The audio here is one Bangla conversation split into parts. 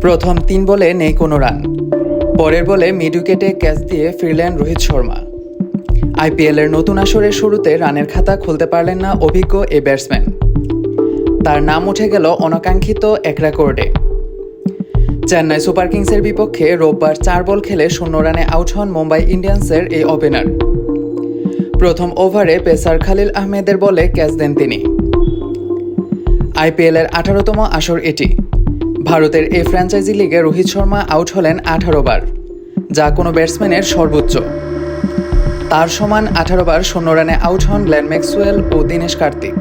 প্রথম ৩ বলে নেই কোনো রান, পরের বলে মিড উইকেটে ক্যাচ দিয়ে ফিরলেন রোহিত শর্মা। আইপিএলের নতুন আসরের শুরুতে রানের খাতা খুলতে পারলেন না অভিজ্ঞ এই ব্যাটসম্যান। তার নাম উঠে গেল অনাকাঙ্ক্ষিত এক রেকর্ডে। চেন্নাই সুপার কিংসের বিপক্ষে রোববার ৪ বল খেলে ০ রানে আউট হন মুম্বাই ইন্ডিয়ান্সের এই ওপেনার। প্রথম ওভারে পেসার খালিল আহমেদের বলে ক্যাচ দেন তিনি। আইপিএলের ১৮তম আসর এটি। ভারতের এই ফ্র্যাঞ্চাইজি লিগে রোহিত শর্মা আউট হলেন ১৮ বার, যা কোনো ব্যাটসম্যানের সর্বোচ্চ। তার সমান ১৮ বার ০ রানে আউট হন গ্লেন ম্যাক্সওয়েল ও দীনেশ কার্তিক।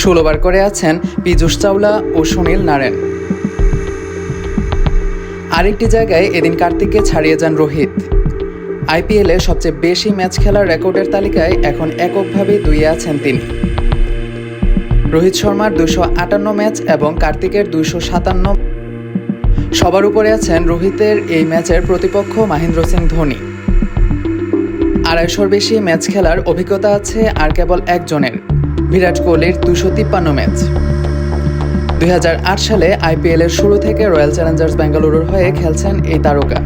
১৬ বার করে আছেন পীযূষ চাওলা ও সুনীল নারেন। আরেকটি জায়গায় এদিন কার্তিককে ছাড়িয়ে যান রোহিত। আইপিএলে সবচেয়ে বেশি ম্যাচ খেলার রেকর্ডের তালিকায় এখন এককভাবেই ২-এ আছেন তিনি। রোহিত শর্মার ২৫৮ ম্যাচ এবং কার্তিকের ২৫৭। সবার উপরে আছেন রোহিতের এই ম্যাচের প্রতিপক্ষ মহেন্দ্র সিং ধোনি। ২৫০'র বেশি ম্যাচ খেলার অভিজ্ঞতা আছে আর কেবল একজনের, বিরাট কোহলির ২৫৩ ম্যাচ। ২০০৮ সালে আইপিএলের শুরু থেকে রয়্যাল চ্যালেঞ্জার্স বেঙ্গালুরুর হয়ে খেলছেন এই তারকা।